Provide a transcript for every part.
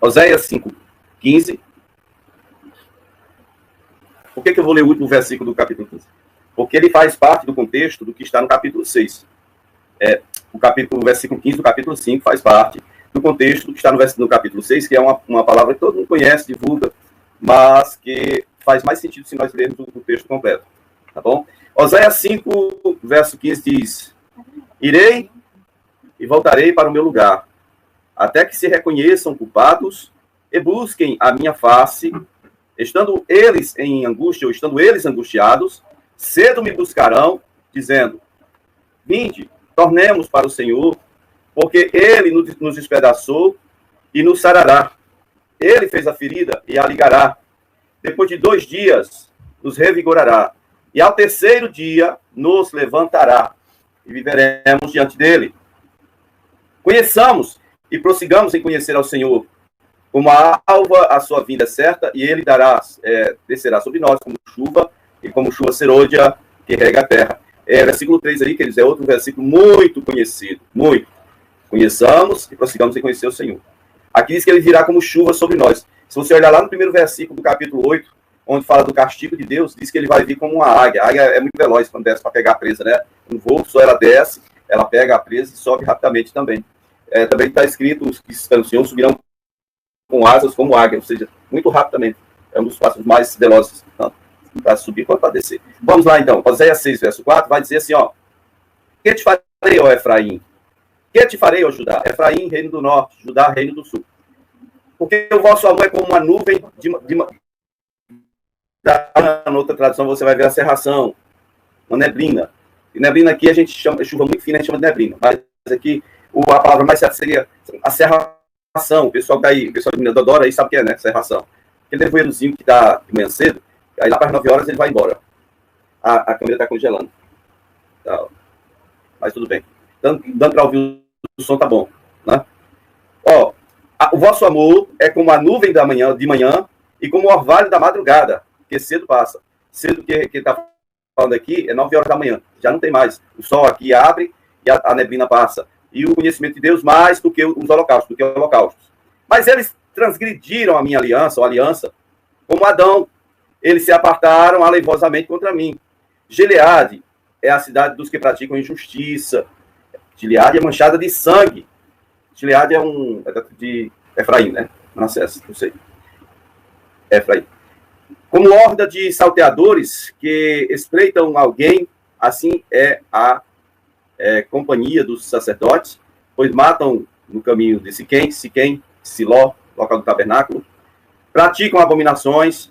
Oséias 5:15. Por que eu vou ler o último versículo do capítulo 15? Porque ele faz parte do contexto do que está no capítulo 6. O versículo 15 do capítulo 5 faz parte do contexto do que está no capítulo 6, que é uma palavra que todo mundo conhece, divulga, mas que faz mais sentido se nós lermos o texto completo. Tá bom? Oséias 5, verso 15 diz: Irei e voltarei para o meu lugar, até que se reconheçam culpados e busquem a minha face, estando eles em angústia, ou estando eles angustiados, cedo me buscarão, dizendo: Vinde, tornemos para o Senhor, porque ele nos despedaçou e nos sarará. Ele fez a ferida e a ligará. Depois de 2 dias, nos revigorará. E ao 3º dia, nos levantará. E viveremos diante dele. Conheçamos e prossigamos em conhecer ao Senhor. Como a alva, a sua vinda é certa, e ele descerá sobre nós como chuva, e como chuva serôdia que rega a terra. Versículo 3 aí, queridos, é outro versículo muito conhecido. Muito. Conheçamos e prossigamos em conhecer o Senhor. Aqui diz que ele virá como chuva sobre nós. Se você olhar lá no primeiro versículo do capítulo 8, onde fala do castigo de Deus, diz que ele vai vir como uma águia. A águia é muito veloz quando desce para pegar a presa, né? Um voo, só ela desce, ela pega a presa e sobe rapidamente também. Também está escrito, os que estão no Senhor subirão com asas como águia, ou seja, muito rapidamente. É um dos passos mais velozes, tanto para subir quanto para descer. Vamos lá, então. Oséias 6, verso 4, vai dizer assim, ó: Que te farei, ó Efraim? Que te farei, ó Judá? Efraim, reino do norte, Judá, reino do sul. Porque o vosso amor é como uma nuvem na outra tradução você vai ver a cerração, uma neblina. E neblina aqui a gente chama, chuva muito fina, a gente chama de neblina. Mas aqui a palavra mais certa seria a cerração. O pessoal que tá aí, o pessoal de Minas adora aí sabe o que é, né? Cerração. Aquele nevoeirozinho que dá de manhã cedo, aí lá para as 9 horas ele vai embora. A câmera está congelando. Tá. Mas tudo bem. Dando para ouvir o som, tá bom. Né? Ó, o vosso amor é como a nuvem de manhã e como o orvalho da madrugada, que cedo passa. Cedo que está falando aqui é 9 horas da manhã. Já não tem mais. O sol aqui abre e a neblina passa. E o conhecimento de Deus mais do que os holocaustos, do que os holocaustos. Mas eles transgrediram a minha aliança, ou aliança, como Adão. Eles se apartaram aleivosamente contra mim. Gileade é a cidade dos que praticam injustiça. Gileade é manchada de sangue. Gileade é de Efraim, né? Manassés, não sei. Efraim. Como horda de salteadores que espreitam alguém, assim é a companhia dos sacerdotes, pois matam no caminho de Siquém, Siló, local do tabernáculo, praticam abominações.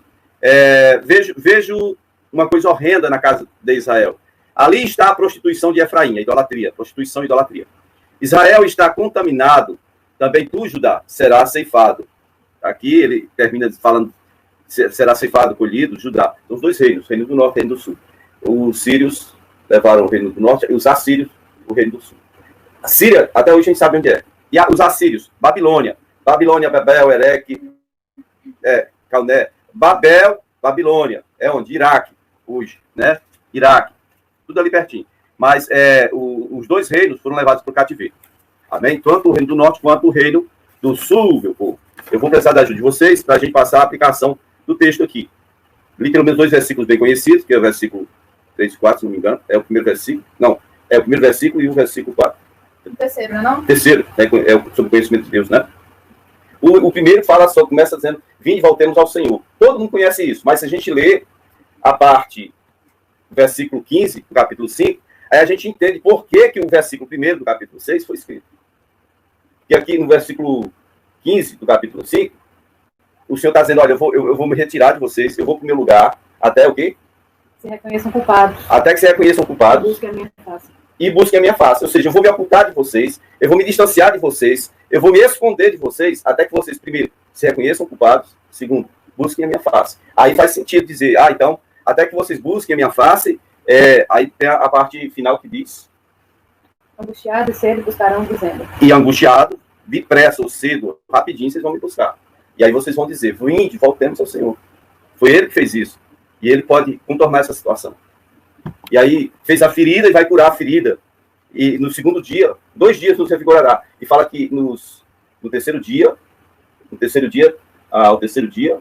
Vejo uma coisa horrenda na casa de Israel. Ali está a prostituição de Efraim, a idolatria, prostituição e idolatria. Israel está contaminado, também tu, Judá, será ceifado. Aqui ele termina falando, será ceifado, colhido, Judá. Os 2 reinos, o reino do norte e o reino do sul. Os sírios levaram o reino do norte e os assírios, o reino do sul. A Síria, até hoje a gente sabe onde é. E os assírios, Babilônia, Babel, Ereque, Calné, Babel, Babilônia, é onde? Iraque, hoje, né? Iraque, tudo ali pertinho. Mas os 2 reinos foram levados para o cativeiro. Amém? Tanto o reino do norte quanto o reino do sul, meu povo. Eu vou precisar da ajuda de vocês para a gente passar a aplicação do texto aqui. Li pelo menos 2 versículos bem conhecidos, que é o versículo 3 e 4, se não me engano. É o primeiro versículo. Não, é o primeiro versículo e o versículo 4. O terceiro, não é não? Terceiro, é sobre o conhecimento de Deus, né? O primeiro começa dizendo: vinde, voltemos ao Senhor. Todo mundo conhece isso, mas se a gente lê a parte do versículo 15 do capítulo 5, aí a gente entende por que o versículo 1 do capítulo 6 foi escrito. E aqui no versículo 15 do capítulo 5, o Senhor está dizendo: olha, eu vou me retirar de vocês, eu vou para o meu lugar, até o quê? Se reconheçam culpados. Até que se reconheçam culpados. Busquem a minha face. E busquem a minha face. Ou seja, eu vou me ocultar de vocês, eu vou me distanciar de vocês, eu vou me esconder de vocês, até que vocês, primeiro, se reconheçam culpados, segundo, busquem a minha face. Aí faz sentido dizer, então, até que vocês busquem a minha face, aí tem a parte final que diz: angustiado e cedo buscarão dizendo. E angustiado, depressa ou cedo, rapidinho, vocês vão me buscar. E aí vocês vão dizer: vinde, voltemos ao Senhor. Foi Ele que fez isso. E Ele pode contornar essa situação. E aí fez a ferida e vai curar a ferida. E no segundo dia, 2 dias nos revigorará. E fala que no terceiro dia No terceiro dia, ao terceiro dia,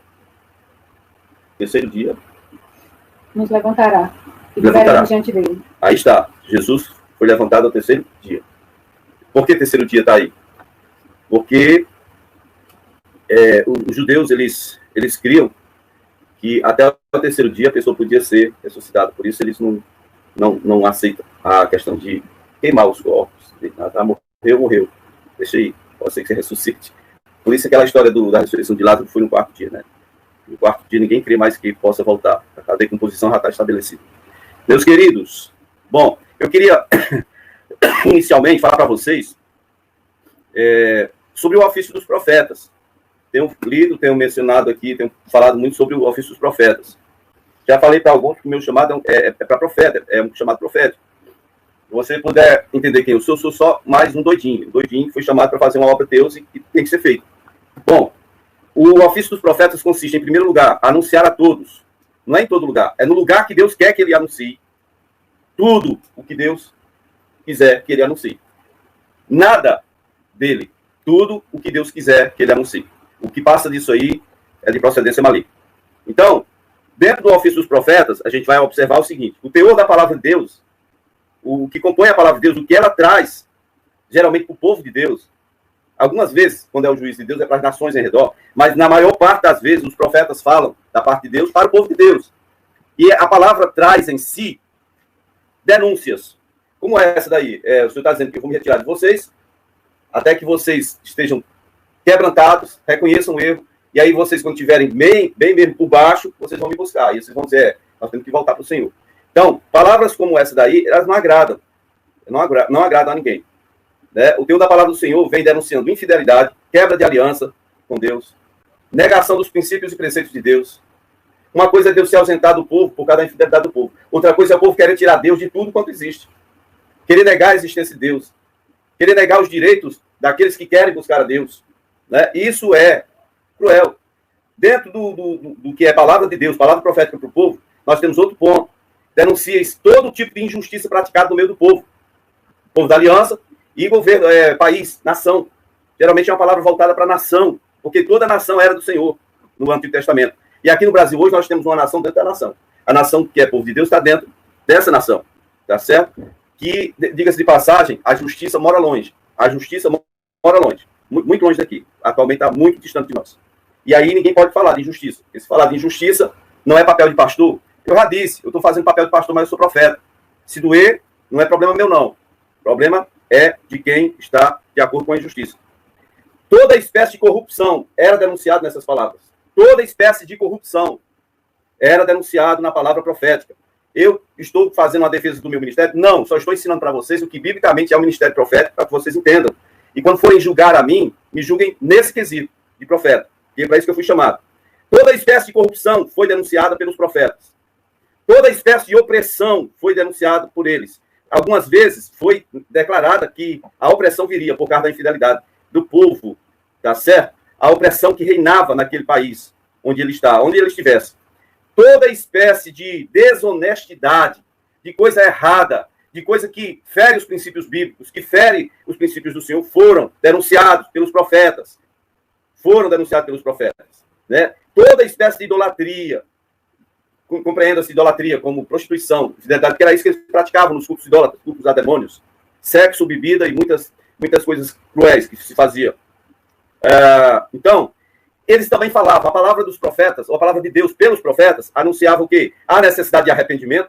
nos levantará e viveremos diante dele. Aí está, Jesus foi levantado ao terceiro dia. Por que terceiro dia está aí? Porque os judeus, eles criam que até o terceiro dia a pessoa podia ser ressuscitada. Por isso eles não aceitam a questão de queimar os corpos. Morreu. Deixa aí, pode ser que você ressuscite. Por isso aquela história da ressurreição de Lázaro foi no quarto dia, né? No quarto dia ninguém crê mais que possa voltar. A decomposição já está estabelecida. Meus queridos, bom, eu queria inicialmente falar para vocês sobre o ofício dos profetas. Tenho mencionado aqui, tenho falado muito sobre o ofício dos profetas. Já falei para alguns que o meu chamado é para profeta, é um chamado profético. Se você puder entender quem eu sou só mais um doidinho. Doidinho que foi chamado para fazer uma obra de Deus e que tem que ser feito. Bom, o ofício dos profetas consiste, em primeiro lugar, anunciar a todos. Não é em todo lugar, é no lugar que Deus quer que ele anuncie. Tudo o que Deus quiser que ele anuncie. Nada dele. Tudo o que Deus quiser que ele anuncie. O que passa disso aí é de procedência maligna. Então, dentro do ofício dos profetas, a gente vai observar o seguinte: o teor da palavra de Deus, o que compõe a palavra de Deus, o que ela traz, geralmente para o povo de Deus. Algumas vezes, quando é o juiz de Deus, é para as nações em redor, mas na maior parte das vezes, os profetas falam da parte de Deus para o povo de Deus. E a palavra traz em si denúncias. Como é essa daí? O Senhor está dizendo que eu vou me retirar de vocês, até que vocês estejam quebrantados, reconheçam o erro, e aí vocês, quando estiverem bem mesmo por baixo, vocês vão me buscar. E vocês vão dizer, nós temos que voltar para o Senhor. Então, palavras como essa daí, elas não agradam. Não agradam a ninguém. Né? O teor da palavra do Senhor vem denunciando infidelidade, quebra de aliança com Deus, negação dos princípios e preceitos de Deus. Uma coisa é Deus se ausentar do povo por causa da infidelidade do povo. Outra coisa é o povo querer tirar Deus de tudo quanto existe. Querer negar a existência de Deus. Querer negar os direitos daqueles que querem buscar a Deus. Né? Isso é cruel. Dentro do que é palavra de Deus, palavra profética para o povo, nós temos outro ponto. Denuncia todo tipo de injustiça praticada no meio do povo. Povo da aliança e governo, país, nação. Geralmente é uma palavra voltada para a nação, porque toda a nação era do Senhor no Antigo Testamento. E aqui no Brasil hoje nós temos uma nação dentro da nação. A nação que é povo de Deus está dentro dessa nação. Tá certo? Que, diga-se de passagem, a justiça mora longe. A justiça mora longe. Muito longe daqui. Atualmente está muito distante de nós. E aí ninguém pode falar de injustiça. Porque se falar de injustiça, não é papel de pastor. Eu já disse, eu estou fazendo papel de pastor, mas eu sou profeta. Se doer, não é problema meu, não. O problema é de quem está de acordo com a injustiça. Toda espécie de corrupção era denunciada nessas palavras. Toda espécie de corrupção era denunciado na palavra profética. Eu estou fazendo uma defesa do meu ministério? Não, só estou ensinando para vocês o que biblicamente é o ministério profético, para que vocês entendam. E quando forem julgar a mim, me julguem nesse quesito de profeta. E é para isso que eu fui chamado. Toda espécie de corrupção foi denunciada pelos profetas. Toda espécie de opressão foi denunciada por eles. Algumas vezes foi declarada que a opressão viria por causa da infidelidade do povo, tá certo? A opressão que reinava naquele país onde ele está, onde ele estivesse. Toda espécie de desonestidade, de coisa errada, de coisa que fere os princípios bíblicos, que fere os princípios do Senhor, foram denunciados pelos profetas. Foram denunciados pelos profetas. Né? Toda espécie de idolatria, compreenda-se idolatria como prostituição, fidelidade, que era isso que eles praticavam nos cultos idólatras, cultos a demônios. Sexo, bebida e muitas coisas cruéis que se fazia. Então, eles também falavam, a palavra dos profetas, ou a palavra de Deus pelos profetas, anunciava o quê? A necessidade de arrependimento,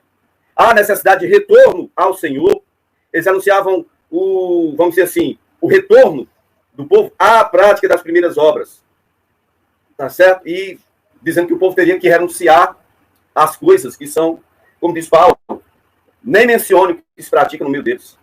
a necessidade de retorno ao Senhor. Eles anunciavam vamos dizer assim, o retorno do povo à prática das primeiras obras. Tá certo? E dizendo que o povo teria que renunciar às coisas que são, como diz Paulo, nem mencione o que se pratica no meio deles.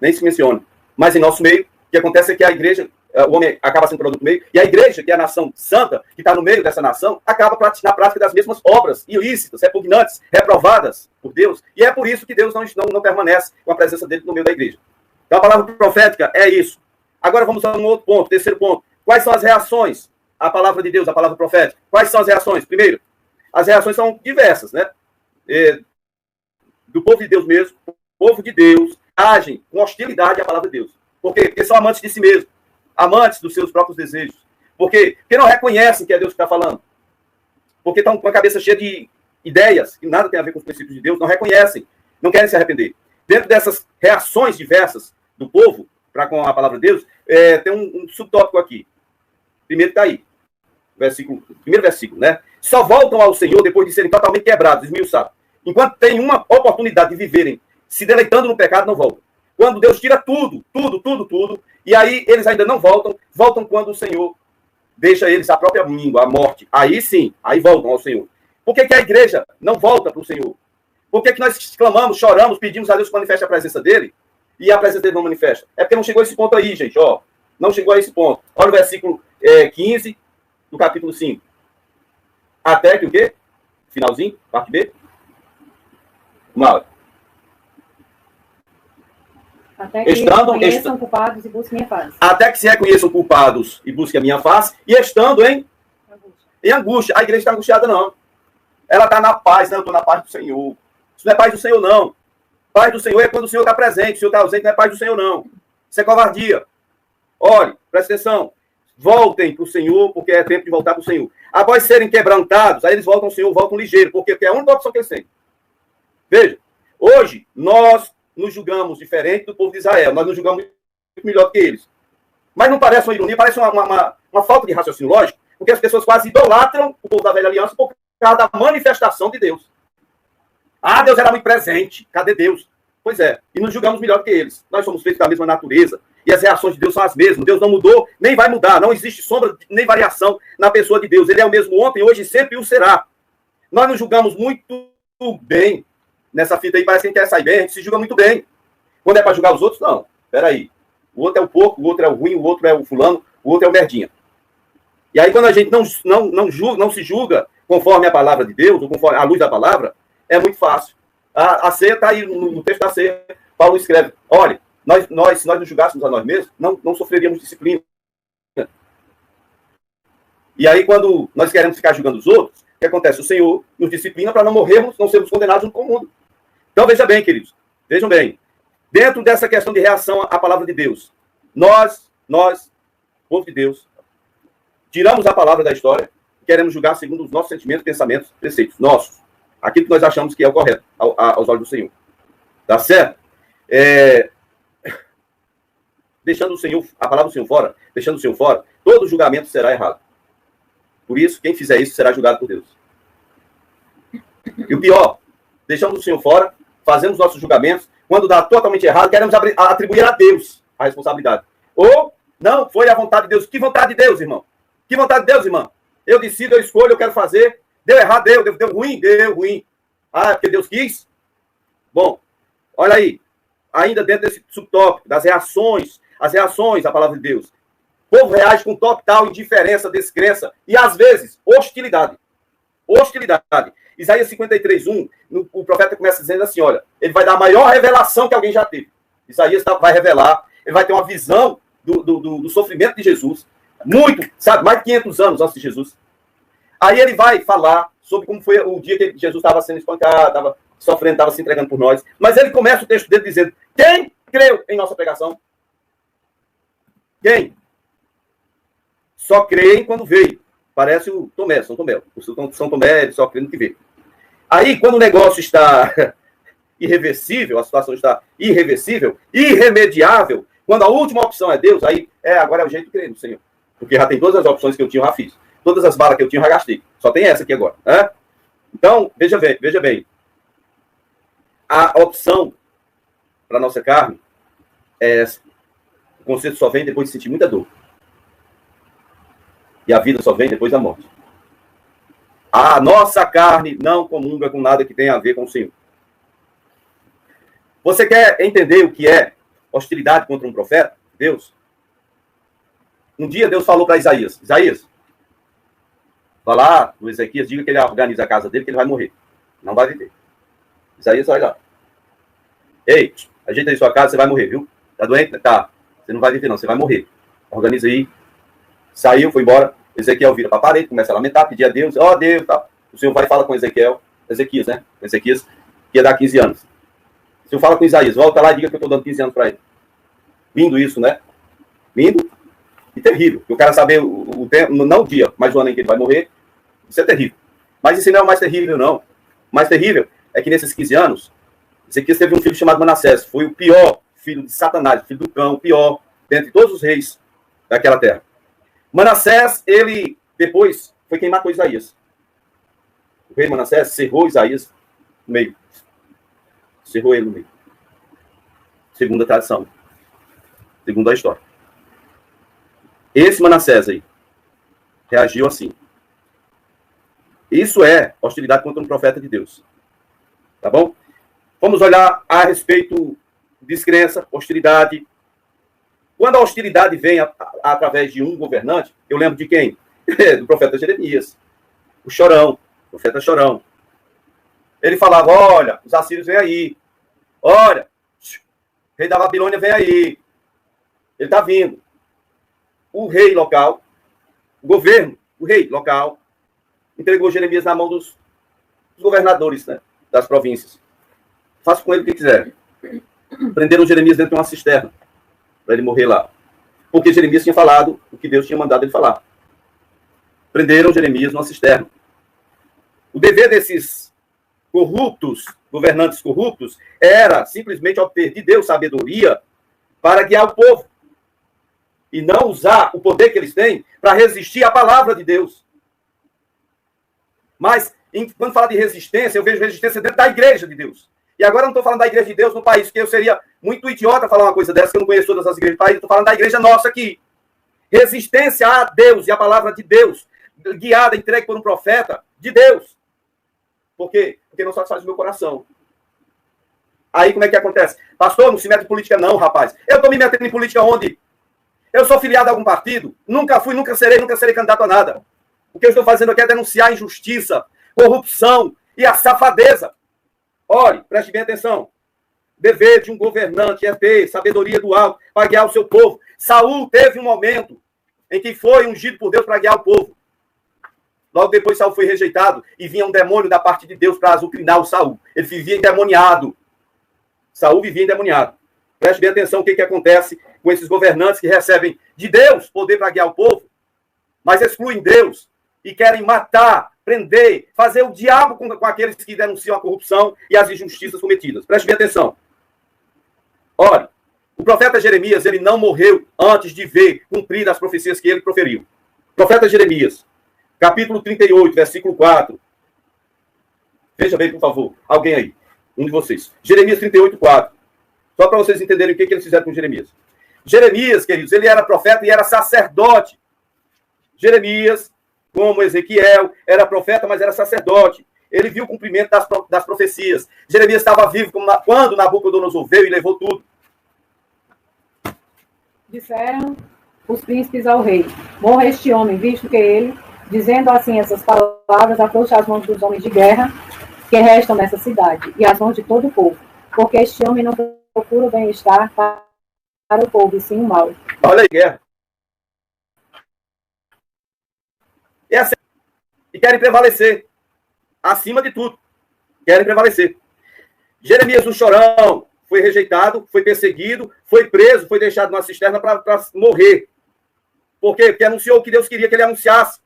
Nem se mencione. Mas em nosso meio, o que acontece é que a igreja, o homem acaba sendo produto do meio, e a igreja, que é a nação santa, que está no meio dessa nação, acaba na prática das mesmas obras ilícitas, repugnantes, reprovadas por Deus, e é por isso que Deus não permanece com a presença dele no meio da igreja. Então a palavra profética é isso. Agora vamos a um outro ponto, terceiro ponto. Quais são as reações à palavra de Deus, à palavra profética? Quais são as reações? Primeiro, as reações são diversas, né? Do povo de Deus mesmo, o povo de Deus agem com hostilidade à palavra de Deus. Por quê? Porque são amantes de si mesmo. amantes dos seus próprios desejos. Porque não reconhecem que é Deus que está falando. Porque estão com a cabeça cheia de ideias que nada tem a ver com os princípios de Deus, não reconhecem, não querem se arrepender. Dentro dessas reações diversas do povo para com a palavra de Deus, tem um subtópico aqui. Primeiro está aí. Primeiro versículo, né? Só voltam ao Senhor depois de serem totalmente quebrados, esmiuçados. Enquanto tem uma oportunidade de viverem se deleitando no pecado, não voltam. Quando Deus tira tudo, e aí eles ainda não voltam quando o Senhor deixa eles a própria língua, a morte. Aí sim, aí voltam ao Senhor. Por que a igreja não volta para o Senhor? Por que nós clamamos, choramos, pedimos a Deus que manifeste a presença dele, e a presença dele não manifesta? É porque não chegou a esse ponto aí, gente, ó. Não chegou a esse ponto. Olha o versículo 15 do capítulo 5. Até que o quê? Finalzinho, parte B. Mal. Até que se reconheçam culpados e busquem minha face. Até que se reconheçam culpados e busquem a minha face, e estando em angústia. A igreja está angustiada, não. Ela está na paz, não, eu estou na paz do Senhor. Isso não é paz do Senhor, não. Paz do Senhor é quando o Senhor está presente. O Senhor está ausente, não é paz do Senhor, não. Isso é covardia. Olhe, presta atenção. Voltem para o Senhor, porque é tempo de voltar para o Senhor. Após serem quebrantados, aí eles voltam ao Senhor, voltam ligeiro, porque é a única opção que eles têm. Veja, hoje nós nos julgamos diferente do povo de Israel. Nós nos julgamos muito melhor do que eles. Mas não parece uma ironia, parece uma falta de raciocínio lógico, porque as pessoas quase idolatram o povo da velha aliança por causa da manifestação de Deus. Ah, Deus era muito presente. Cadê Deus? Pois é. E nos julgamos melhor do que eles. Nós somos feitos da mesma natureza. E as reações de Deus são as mesmas. Deus não mudou, nem vai mudar. Não existe sombra, nem variação na pessoa de Deus. Ele é o mesmo ontem, hoje e sempre o será. Nós nos julgamos muito bem. Nessa fita aí parece que a gente quer sair bem. A gente se julga muito bem. Quando é para julgar os outros, não. Peraí. O outro é o porco, o outro é o ruim, o outro é o fulano, o outro é o merdinha. E aí quando a gente não se julga conforme a palavra de Deus, ou conforme a luz da palavra, é muito fácil. A ceia está aí no texto da ceia. Paulo escreve, olha, se nós nos julgássemos a nós mesmos, não sofreríamos disciplina. E aí, quando nós queremos ficar julgando os outros, o que acontece? O Senhor nos disciplina para não morrermos, não sermos condenados junto com o mundo. Então, veja bem, queridos. Vejam bem. Dentro dessa questão de reação à palavra de Deus, nós, povo de Deus, tiramos a palavra da história e queremos julgar segundo os nossos sentimentos, pensamentos, preceitos nossos. Aquilo que nós achamos que é o correto aos olhos do Senhor. Tá certo? Deixando a palavra do Senhor fora, deixando o Senhor fora, todo julgamento será errado. Por isso, quem fizer isso será julgado por Deus. E o pior, deixamos o Senhor fora, fazemos nossos julgamentos, quando dá totalmente errado, queremos atribuir a Deus a responsabilidade. Ou, não, foi a vontade de Deus. Que vontade de Deus, irmão? Que vontade de Deus, irmão? Eu decido, eu escolho, eu quero fazer. Deu errado, deu ruim, deu ruim. Ah, porque Deus quis? Bom, olha aí. Ainda dentro desse subtópico, das reações, as reações à palavra de Deus. O povo reage com total indiferença, descrença e, às vezes, hostilidade. Hostilidade. Isaías 53:1, o profeta começa dizendo assim, olha, ele vai dar a maior revelação que alguém já teve. Isaías vai revelar, ele vai ter uma visão do sofrimento de Jesus, muito, sabe, mais de 500 anos antes de Jesus. Aí ele vai falar sobre como foi o dia que Jesus estava sendo espancado, estava sofrendo, estava se entregando por nós. Mas ele começa o texto dele dizendo, quem creu em nossa pregação? Quem? Só creem quando veio. Parece o Tomé, São Tomé. O São Tomé, ele só crê no que vê. Aí, quando o negócio está irreversível, a situação está irreversível, irremediável, quando a última opção é Deus, aí, agora é o jeito de crer no Senhor. Porque já tem todas as opções que eu tinha, eu já fiz. Todas as balas que eu tinha, eu já gastei. Só tem essa aqui agora. Né? Então, veja bem. A opção para a nossa carne é essa. O conceito só vem depois de sentir muita dor. E a vida só vem depois da morte. A nossa carne não comunga com nada que tenha a ver com o Senhor. Você quer entender o que é hostilidade contra um profeta? Deus. Um dia Deus falou para Isaías, vai lá no Ezequias, diga que ele organiza a casa dele, que ele vai morrer. Não vai viver. Isaías vai lá. Ei, ajeita aí sua casa, você vai morrer, viu? Tá doente? Tá. Você não vai viver não, você vai morrer. Organiza aí. Saiu, foi embora. Ezequiel vira para a parede, começa a lamentar, pedir a Deus. Ó, Deus, tá. O Senhor vai e fala com Ezequias, né? Ezequias, que ia dar 15 anos. O Senhor fala com Isaías, volta lá e diga que eu estou dando 15 anos para ele. Lindo isso, né? Lindo. E terrível. O cara saber o tempo, não o dia, mas o ano em que ele vai morrer, isso é terrível. Mas isso não é o mais terrível, não. O mais terrível é que nesses 15 anos, Ezequias teve um filho chamado Manassés. Foi o pior filho de Satanás, filho do cão, o pior dentre todos os reis daquela terra. Manassés, ele depois foi quem matou Isaías. O rei Manassés cerrou Isaías no meio. Cerrou ele no meio. Segundo a tradição. Segundo a história. Esse Manassés aí reagiu assim. Isso é hostilidade contra um profeta de Deus. Tá bom? Vamos olhar a respeito de descrença, hostilidade. Quando a hostilidade vem através de um governante, eu lembro de quem? Do profeta Jeremias. O chorão, o profeta chorão. Ele falava, olha, os assírios vêm aí. Olha, o rei da Babilônia vem aí. Ele está vindo. O rei local, o governo, o rei local, entregou Jeremias na mão dos governadores, né, das províncias. Faça com ele o que quiser. Prenderam Jeremias dentro de uma cisterna, para ele morrer lá. Porque Jeremias tinha falado o que Deus tinha mandado ele falar. Prenderam Jeremias numa cisterna. O dever desses corruptos, governantes corruptos, era simplesmente obter de Deus sabedoria para guiar o povo. E não usar o poder que eles têm para resistir à palavra de Deus. Mas, quando fala de resistência, eu vejo resistência dentro da igreja de Deus. E agora eu não estou falando da igreja de Deus no país, porque eu seria muito idiota falar uma coisa dessa, que eu não conheço todas as igrejas do país. Estou falando da igreja nossa aqui. Resistência a Deus e a palavra de Deus, guiada, entregue por um profeta de Deus. Por quê? Porque não satisfaz o meu coração. Aí como é que acontece? Pastor, não se mete em política não, rapaz. Eu estou me metendo em política onde? Eu sou filiado a algum partido? Nunca fui, nunca serei candidato a nada. O que eu estou fazendo aqui é denunciar a injustiça, corrupção e a safadeza. Olhe, preste bem atenção. Dever de um governante é ter sabedoria do alto para guiar o seu povo. Saul teve um momento em que foi ungido por Deus para guiar o povo. Logo depois Saul foi rejeitado e vinha um demônio da parte de Deus para azucrinar o Saul. Ele vivia endemoniado. Saul vivia endemoniado. Preste bem atenção o que acontece com esses governantes que recebem de Deus poder para guiar o povo, mas excluem Deus e querem matar, prender, fazer o diabo com aqueles que denunciam a corrupção e as injustiças cometidas. Preste bem atenção. Olha, o profeta Jeremias, ele não morreu antes de ver cumpridas as profecias que ele proferiu. Profeta Jeremias, capítulo 38, versículo 4. Veja bem, por favor, alguém aí, um de vocês. Jeremias 38, 4. Só para vocês entenderem o que eles fizeram com Jeremias. Jeremias, queridos, ele era profeta e era sacerdote. Jeremias, como Ezequiel, era profeta, mas era sacerdote. Ele viu o cumprimento das profecias. Jeremias estava vivo quando Nabucodonosor veio e levou tudo. Disseram os príncipes ao rei: morra este homem, visto que ele, dizendo assim essas palavras, afrouxa as mãos dos homens de guerra que restam nessa cidade e as mãos de todo o povo. Porque este homem não procura o bem-estar para o povo, e sim o mal. Olha aí, guerra. E querem prevalecer. Acima de tudo. Querem prevalecer. Jeremias, o chorão, foi rejeitado, foi perseguido, foi preso, foi deixado numa cisterna para morrer. Por quê? Porque anunciou o que Deus queria que ele anunciasse.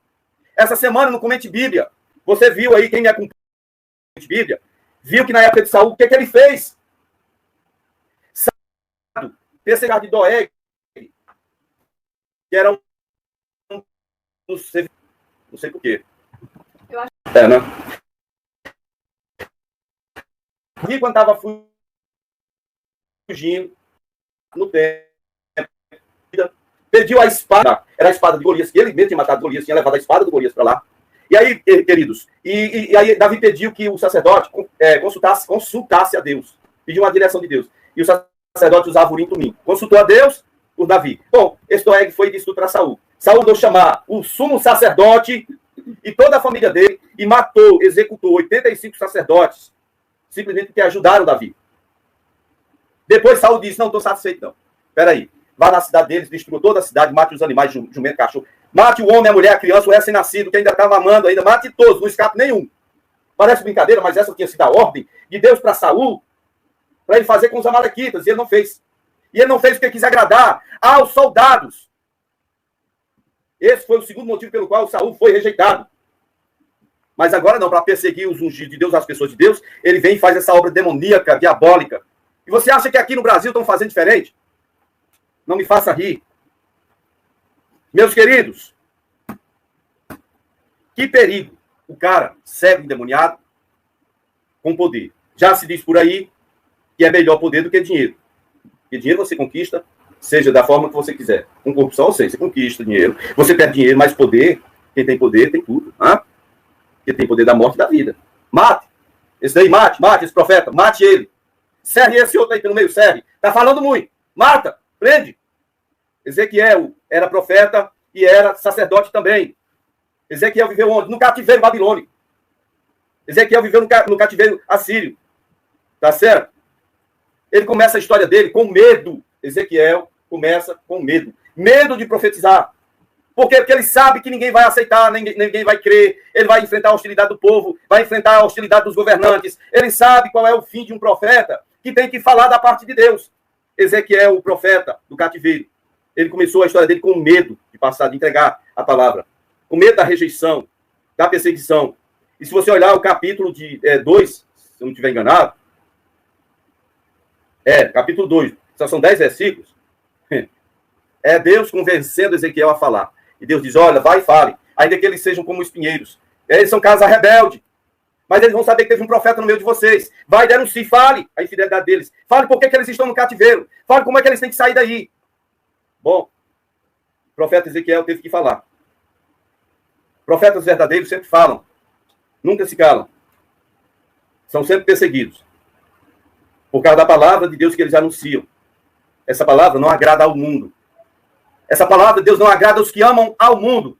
Essa semana, no Comente Bíblia, você viu aí, quem me acompanha no Comente Bíblia, viu que na época de Saul, o que ele fez? Perseguido de Doeg, que era um... Não sei por quê. Eu acho... né? E quando estava fugindo, no tempo, pediu a espada, era a espada de Golias, que ele mesmo tinha matado Golias, tinha levado a espada de Golias para lá. E aí, queridos, e aí Davi pediu que o sacerdote consultasse a Deus, pediu uma direção de Deus. E o sacerdote usava Urim e Tumim. Consultou a Deus por Davi. Bom, esse Doeg foi disse tudo para Saul. Saul mandou chamar o sumo sacerdote e toda a família dele e matou, executou 85 sacerdotes, simplesmente porque ajudaram Davi. Depois Saul disse, não estou satisfeito não. Espera aí, vá na cidade deles, destrua toda a cidade, mate os animais, jumento, cachorro, mate o homem, a mulher, a criança, o recém-nascido, que ainda está mamando ainda, mate todos, não escape nenhum. Parece brincadeira, mas essa tinha sido a ordem de Deus para Saul, para ele fazer com os amalequitas, e ele não fez. E ele não fez porque quis agradar aos soldados. Esse foi o segundo motivo pelo qual Saul foi rejeitado. Mas agora não, para perseguir os ungidos de Deus, as pessoas de Deus, ele vem e faz essa obra demoníaca, diabólica. E você acha que aqui no Brasil estão fazendo diferente? Não me faça rir. Meus queridos, que perigo o cara cego, endemoniado, com poder. Já se diz por aí que é melhor poder do que dinheiro. Porque dinheiro você conquista, seja da forma que você quiser. Com corrupção, ou seja, você conquista dinheiro. Você perde dinheiro, mas poder, quem tem poder tem tudo. Né? Quem tem poder da morte e da vida. Mate. Esse daí, mate esse profeta, mate ele. Serre esse outro aí pelo meio, serre. Tá falando muito. Mata, prende. Ezequiel era profeta e era sacerdote também. Ezequiel viveu onde? No cativeiro babilônico. Ezequiel viveu no cativeiro assírio. Tá certo? Ele começa a história dele com medo. Ezequiel começa com medo. Medo de profetizar. Por quê? Porque ele sabe que ninguém vai aceitar, ninguém vai crer. Ele vai enfrentar a hostilidade do povo, vai enfrentar a hostilidade dos governantes. Ele sabe qual é o fim de um profeta que tem que falar da parte de Deus. Ezequiel, o profeta do cativeiro. Ele começou a história dele com medo de passar, de entregar a palavra. Com medo da rejeição, da perseguição. E se você olhar o capítulo 2, se eu não estiver enganado, capítulo 2, só são 10 versículos, é Deus convencendo Ezequiel a falar. E Deus diz, olha, vai e fale, ainda que eles sejam como espinheiros. Eles são casa rebelde, mas eles vão saber que teve um profeta no meio de vocês. Vai, denuncie, fale a infidelidade deles. Fale por que eles estão no cativeiro. Fale como é que eles têm que sair daí. Bom, o profeta Ezequiel teve que falar. Profetas verdadeiros sempre falam. Nunca se calam. São sempre perseguidos. Por causa da palavra de Deus que eles anunciam. Essa palavra não agrada ao mundo. Essa palavra de Deus não agrada aos que amam ao mundo.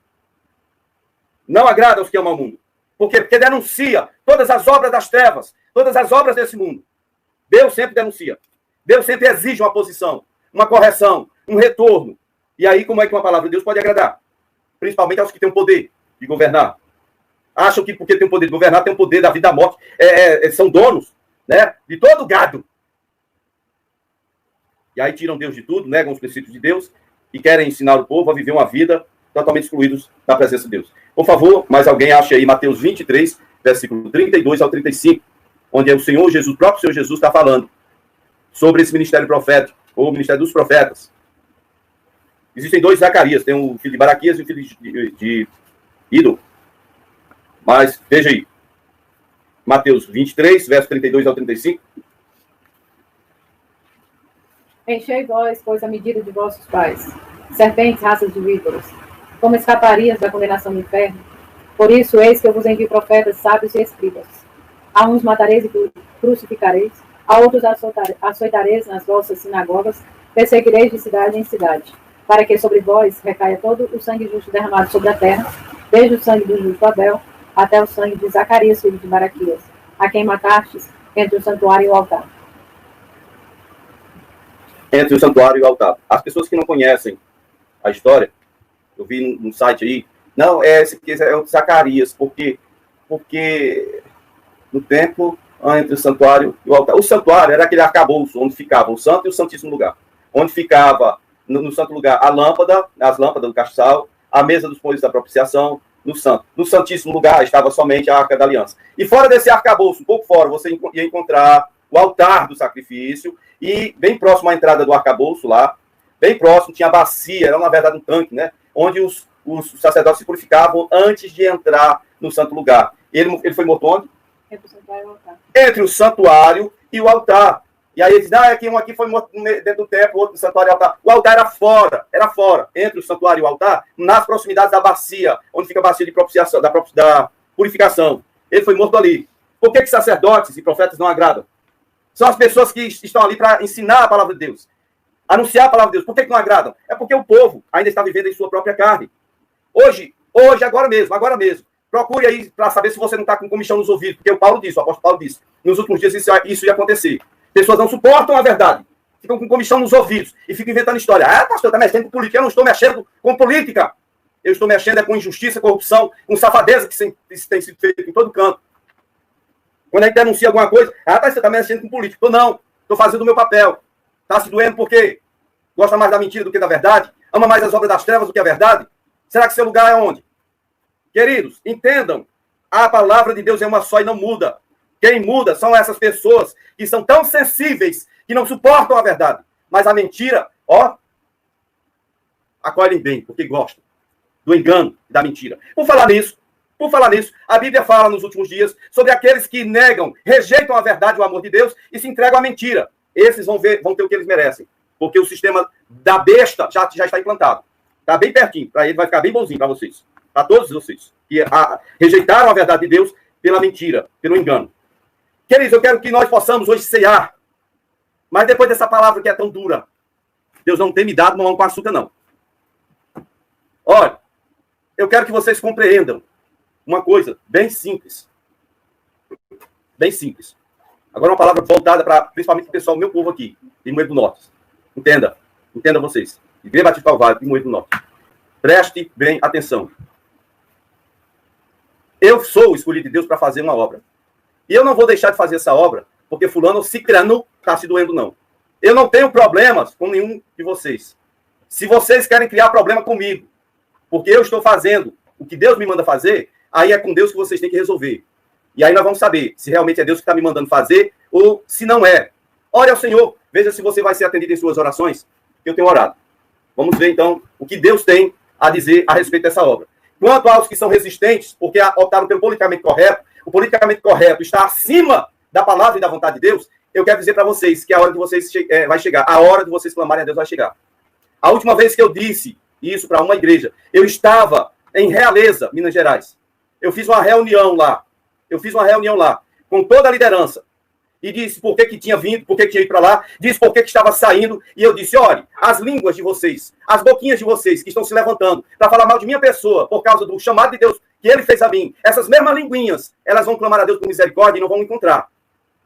Não agrada aos que amam ao mundo. Por quê? Porque denuncia todas as obras das trevas, todas as obras desse mundo. Deus sempre denuncia. Deus sempre exige uma posição, uma correção, um retorno. E aí, como é que uma palavra de Deus pode agradar? Principalmente aos que têm o poder de governar. Acham que porque tem o poder de governar, tem o poder da vida e da morte. São donos, né, de todo o gado. E aí tiram Deus de tudo, negam os princípios de Deus e querem ensinar o povo a viver uma vida totalmente excluídos da presença de Deus. Por favor, mais alguém ache aí Mateus 23, versículo 32 ao 35, onde é o Senhor Jesus, o próprio Senhor Jesus está falando sobre esse ministério profético, ou o ministério dos profetas. Existem dois Zacarias, tem o filho de Baraquias e o filho de Ido. Mas, veja aí, Mateus 23, verso 32 ao 35. Enchei vós, pois, a medida de vossos pais, serpentes, raças de víboras, como escaparias da condenação do inferno? Por isso, eis que eu vos envio profetas, sábios e escribas. A uns matareis e crucificareis, a outros açoitareis nas vossas sinagogas, perseguireis de cidade em cidade, para que sobre vós recaia todo o sangue justo derramado sobre a terra, desde o sangue do justo Abel, até o sangue de Zacarias, filho de Baraquias, a quem matastes entre o santuário e o altar. Entre o santuário e o altar. As pessoas que não conhecem a história, eu vi no site aí, não, esse aqui é o Zacarias, porque no templo, entre o santuário e o altar. O santuário era aquele arcabouço onde ficava o santo e o santíssimo lugar. Onde ficava, no santo lugar, as lâmpadas do castiçal, a mesa dos pães da propiciação, no santo. No santíssimo lugar estava somente a Arca da Aliança. E fora desse arcabouço, um pouco fora, você ia encontrar o altar do sacrifício, e bem próximo à entrada do arcabouço lá, bem próximo, tinha a bacia, era na verdade um tanque, né? Onde os sacerdotes se purificavam antes de entrar no santo lugar. Ele foi morto onde? Entre o santuário e o altar. E aí eles dizem, um aqui foi morto dentro do templo, outro no santuário e o altar. O altar era fora, entre o santuário e o altar, nas proximidades da bacia, onde fica a bacia de propiciação, da purificação. Ele foi morto ali. Por que sacerdotes e profetas não agradam? São as pessoas que estão ali para ensinar a palavra de Deus, anunciar a palavra de Deus. Por que não agradam? É porque o povo ainda está vivendo em sua própria carne. Hoje, agora mesmo, procure aí para saber se você não está com comichão nos ouvidos, porque o apóstolo Paulo disse, nos últimos dias isso ia acontecer. Pessoas não suportam a verdade, ficam com comichão nos ouvidos e ficam inventando história. Pastor, está mexendo com política. Eu não estou mexendo com política. Eu estou mexendo com injustiça, corrupção, com safadeza que tem sido feito em todo canto. Quando a gente denuncia alguma coisa, você está mexendo com político. Não, estou fazendo o meu papel. Está se doendo por quê? Gosta mais da mentira do que da verdade? Ama mais as obras das trevas do que a verdade? Será que seu lugar é onde? Queridos, entendam. A palavra de Deus é uma só e não muda. Quem muda são essas pessoas que são tão sensíveis que não suportam a verdade. Mas a mentira, acolhem bem, porque gostam do engano e da mentira. Por falar nisso, a Bíblia fala nos últimos dias sobre aqueles que negam, rejeitam a verdade e o amor de Deus e se entregam à mentira. Esses vão ter o que eles merecem. Porque o sistema da besta já está implantado. Está bem pertinho. Para ele vai ficar bem bonzinho para vocês. Para todos vocês. Que rejeitaram a verdade de Deus pela mentira, pelo engano. Queridos, eu quero que nós possamos hoje cear. Mas depois dessa palavra que é tão dura, Deus não tem me dado mamão com açúcar, não. Olha, eu quero que vocês compreendam uma coisa bem simples. Bem simples. Agora uma palavra voltada para, principalmente, o pessoal, meu povo aqui, de Moedo do Norte. Entenda vocês. Igreja Batista Calvário, de Moedo do Norte. Preste bem atenção. Eu sou o escolhido de Deus para fazer uma obra. E eu não vou deixar de fazer essa obra porque fulano ou cicrano está se doendo, não. Eu não tenho problemas com nenhum de vocês. Se vocês querem criar problema comigo, porque eu estou fazendo o que Deus me manda fazer, aí é com Deus que vocês têm que resolver. E aí nós vamos saber se realmente é Deus que está me mandando fazer ou se não é. Ore ao Senhor, veja se você vai ser atendido em suas orações, que eu tenho orado. Vamos ver, então, o que Deus tem a dizer a respeito dessa obra. Quanto aos que são resistentes, porque optaram pelo politicamente correto, o politicamente correto está acima da palavra e da vontade de Deus, eu quero dizer para vocês que a hora de vocês vai chegar, a hora de vocês clamarem a Deus vai chegar. A última vez que eu disse isso para uma igreja, eu estava em Realeza, Minas Gerais. Eu fiz uma reunião lá, com toda a liderança. E disse por que tinha vindo, por que tinha ido para lá, disse por que estava saindo, e eu disse, olha, as línguas de vocês, as boquinhas de vocês que estão se levantando para falar mal de minha pessoa, por causa do chamado de Deus que ele fez a mim, essas mesmas linguinhas, elas vão clamar a Deus por misericórdia e não vão me encontrar.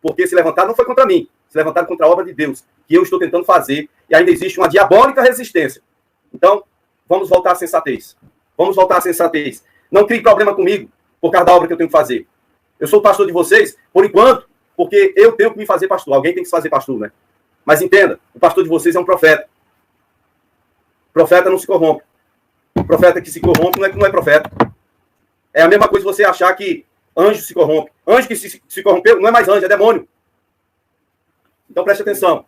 Porque se levantaram não foi contra mim, se levantaram contra a obra de Deus, que eu estou tentando fazer, e ainda existe uma diabólica resistência. Então, vamos voltar à sensatez. Não crie problema comigo, por causa da obra que eu tenho que fazer. Eu sou o pastor de vocês, por enquanto, porque eu tenho que me fazer pastor. Alguém tem que se fazer pastor, né? Mas entenda, o pastor de vocês é um profeta. Profeta não se corrompe. O profeta que se corrompe não é profeta. É a mesma coisa você achar que anjo se corrompe. Anjo que se corrompeu não é mais anjo, é demônio. Então preste atenção.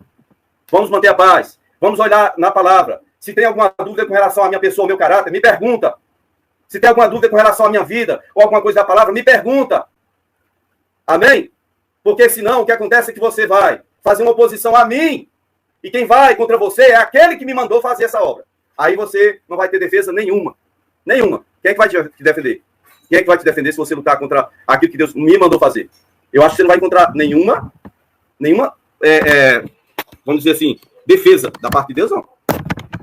Vamos manter a paz. Vamos olhar na palavra. Se tem alguma dúvida com relação à minha pessoa, ao meu caráter, me pergunta. Se tem alguma dúvida com relação à minha vida, ou alguma coisa da palavra, me pergunta. Amém? Porque senão o que acontece é que você vai fazer uma oposição a mim. E quem vai contra você é aquele que me mandou fazer essa obra. Aí você não vai ter defesa nenhuma. Nenhuma. Quem é que vai te defender? Quem é que vai te defender se você lutar contra aquilo que Deus me mandou fazer? Eu acho que você não vai encontrar nenhuma vamos dizer assim, defesa da parte de Deus, não.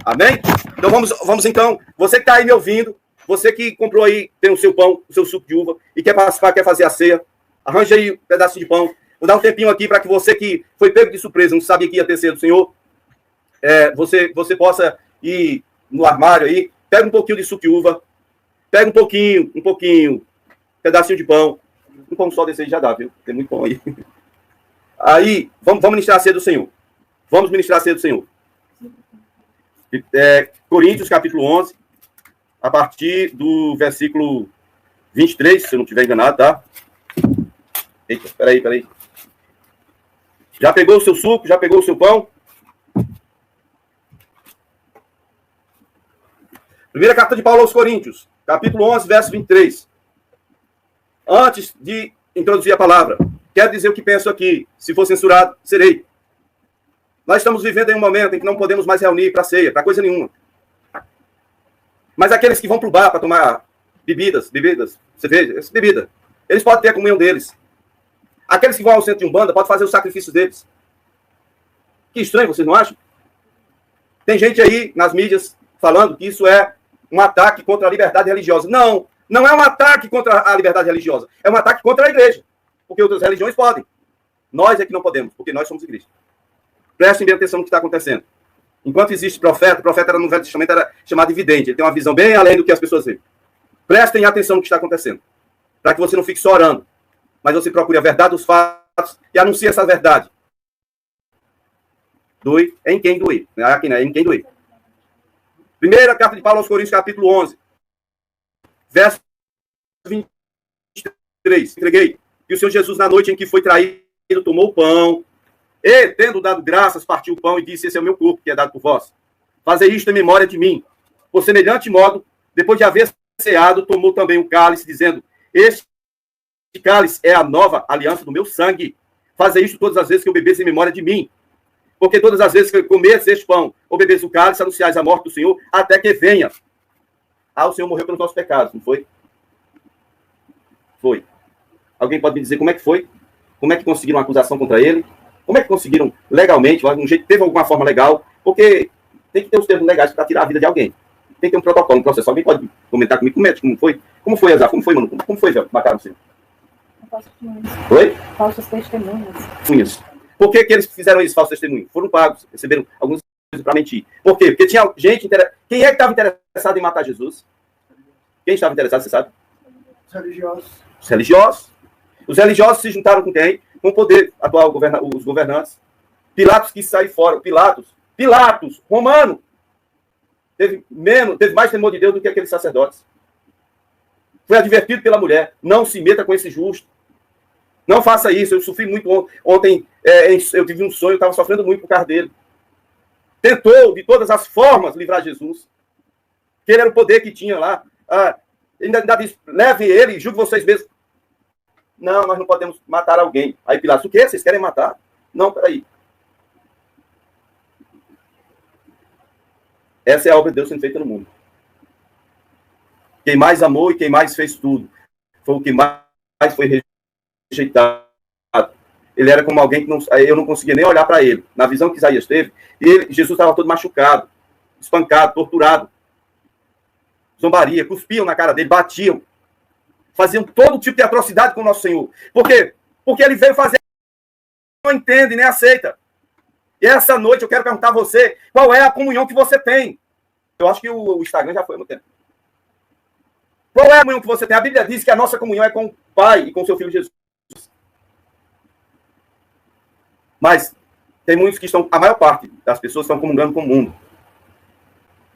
Amém? Então vamos então, você que está aí me ouvindo, você que comprou aí, tem o seu pão, o seu suco de uva, e quer participar, quer fazer a ceia, arranja aí um pedacinho de pão. Vou dar um tempinho aqui para que você que foi pego de surpresa, não sabia que ia ter ceia do Senhor, você possa ir no armário aí, pega um pouquinho de suco de uva, pega um pouquinho, pedacinho de pão. Um pão só desse aí já dá, viu? Tem muito pão aí. Aí, vamos ministrar a ceia do Senhor. Vamos ministrar a ceia do Senhor. Coríntios, capítulo 11, a partir do versículo 23, se eu não estiver enganado, tá? Eita, peraí. Já pegou o seu suco? Já pegou o seu pão? Primeira carta de Paulo aos Coríntios, capítulo 11, verso 23. Antes de introduzir a palavra, quero dizer o que penso aqui. Se for censurado, serei. Nós estamos vivendo em um momento em que não podemos mais reunir para ceia, para coisa nenhuma. Mas aqueles que vão para o bar para tomar bebidas, cerveja, bebida, eles podem ter a comunhão deles. Aqueles que vão ao centro de Umbanda podem fazer os sacrifícios deles. Que estranho, vocês não acham? Tem gente aí nas mídias falando que isso é um ataque contra a liberdade religiosa. Não é um ataque contra a liberdade religiosa. É um ataque contra a igreja. Porque outras religiões podem. Nós é que não podemos, porque nós somos igreja. Prestem bem atenção no que está acontecendo. Enquanto existe profeta, o profeta era no Velho Testamento era chamado de vidente. Ele tem uma visão bem além do que as pessoas veem. Prestem atenção no que está acontecendo. Para que você não fique só orando. Mas você procure a verdade dos fatos e anuncie essa verdade. Doe em quem doer. Aqui, né? Em quem doer. Primeira carta de Paulo aos Coríntios, capítulo 11. Verso 23. Entreguei. E o Senhor Jesus, na noite em que foi traído, tomou o pão, e, tendo dado graças, partiu o pão e disse: esse é o meu corpo, que é dado por vós. Fazei isto em memória de mim. Por semelhante modo, depois de haver ceado, tomou também o cálice, dizendo: este cálice é a nova aliança do meu sangue. Fazei isto todas as vezes que eu bebesse em memória de mim. Porque todas as vezes que eu comesse este pão, ou bebesse o cálice, anunciais a morte do Senhor, até que venha. O Senhor morreu pelos nossos pecados, não foi? Foi. Alguém pode me dizer como é que foi? Como é que conseguiram uma acusação contra ele? Como é que conseguiram legalmente, teve alguma forma legal? Porque tem que ter os termos legais para tirar a vida de alguém. Tem que ter um protocolo, um processo. Alguém pode comentar comigo como foi? Como foi, Azar? Como foi, mano? Como foi, Zé? Mataram você? Oi? Falsas testemunhas. Por que eles fizeram isso, falsos testemunhos? Foram pagos, receberam algumas coisas para mentir. Por quê? Porque tinha gente interessada. Quem é que estava interessado em matar Jesus? Quem estava interessado, você sabe? Os religiosos. Os religiosos. Os religiosos se juntaram com quem? Com o poder atual, os governantes. Pilatos quis sair fora. Pilatos, romano, teve mais temor de Deus do que aqueles sacerdotes. Foi advertido pela mulher: não se meta com esse justo. Não faça isso. Eu sofri muito ontem. Eu tive um sonho, eu estava sofrendo muito por causa dele. Tentou, de todas as formas, livrar Jesus. Que ele era o poder que tinha lá. Ainda disse: leve ele, julgue vocês mesmos. Não, nós não podemos matar alguém. Aí Pilatos: o quê? Vocês querem matar? Não, peraí. Essa é a obra de Deus sendo feita no mundo. Quem mais amou e quem mais fez tudo foi o que mais foi rejeitado. Ele era como alguém que eu não conseguia nem olhar para ele. Na visão que Isaías teve, Jesus estava todo machucado, espancado, torturado. Zombaria, cuspiam na cara dele, batiam. Faziam todo tipo de atrocidade com o nosso Senhor. Por quê? Porque ele veio fazer, não entende, nem aceita. E essa noite eu quero perguntar a você, qual é a comunhão que você tem? Eu acho que o Instagram já foi há muito tempo. Qual é a comunhão que você tem? A Bíblia diz que a nossa comunhão é com o Pai e com o seu Filho Jesus. Mas tem muitos que estão, a maior parte das pessoas estão comungando com o mundo.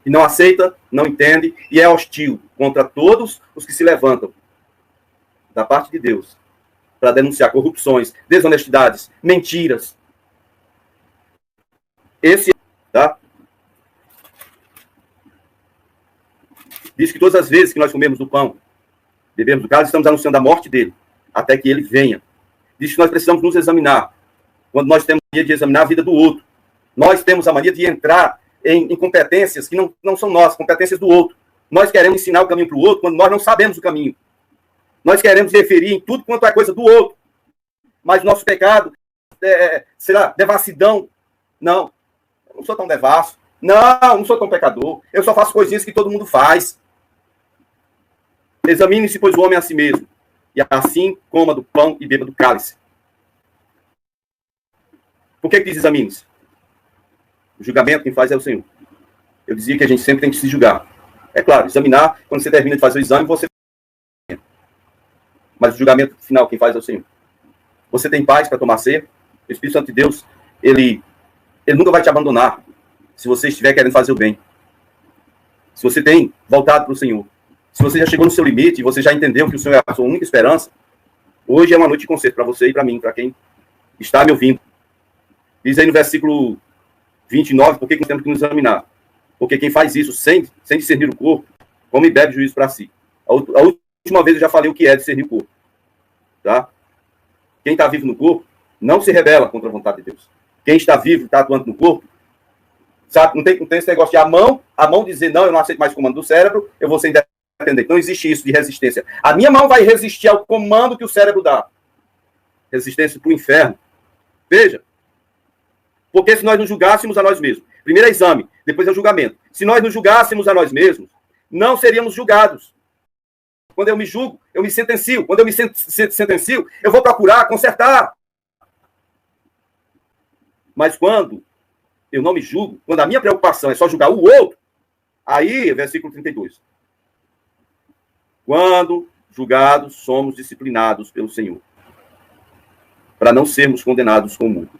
E não aceita, não entende e é hostil contra todos os que se levantam da parte de Deus para denunciar corrupções, desonestidades, mentiras. Tá? Diz que todas as vezes que nós comemos do pão, bebemos do cálice, estamos anunciando a morte dele, até que ele venha. Diz que nós precisamos nos examinar. Quando nós temos a mania de examinar a vida do outro, nós temos a mania de entrar em competências que não são nossas, competências do outro. Nós queremos ensinar o caminho para o outro quando nós não sabemos o caminho. Nós queremos referir em tudo quanto é coisa do outro. Mas nosso pecado, devassidão. Não, eu não sou tão devasso. Não sou tão pecador. Eu só faço coisinhas que todo mundo faz. Examine-se, pois, o homem a si mesmo. E assim coma do pão e beba do cálice. Por que diz examine-se? O julgamento quem faz é o Senhor. Eu dizia que a gente sempre tem que se julgar. É claro, examinar, quando você termina de fazer o exame, você... Mas o julgamento final quem faz é o Senhor. Você tem paz para tomar ceia? O Espírito Santo de Deus, ele nunca vai te abandonar se você estiver querendo fazer o bem. Se você tem voltado para o Senhor. Se você já chegou no seu limite e você já entendeu que o Senhor é a sua única esperança, hoje é uma noite de concerto para você e para mim, para quem está me ouvindo. Diz aí no versículo 29, por que nós temos que nos examinar? Porque quem faz isso sem discernir o corpo, come e bebe juízo para si. A última vez eu já falei o que é discernir o corpo. Tá? Quem está vivo no corpo não se rebela contra a vontade de Deus. Quem está vivo, está atuando no corpo, sabe? Não tem esse negócio de a mão dizer, não, eu não aceito mais o comando do cérebro, eu vou ser independente. Não existe isso de resistência. A minha mão vai resistir ao comando que o cérebro dá. Resistência para o inferno. Veja. Porque se nós nos julgássemos a nós mesmos, primeiro é exame, depois é o julgamento. Se nós nos julgássemos a nós mesmos, não seríamos julgados. Quando eu me julgo, eu me sentencio. Quando eu me sentencio, eu vou procurar consertar. Mas quando eu não me julgo, quando a minha preocupação é só julgar o outro, aí, versículo 32. Quando julgados, somos disciplinados pelo Senhor, para não sermos condenados com o mundo.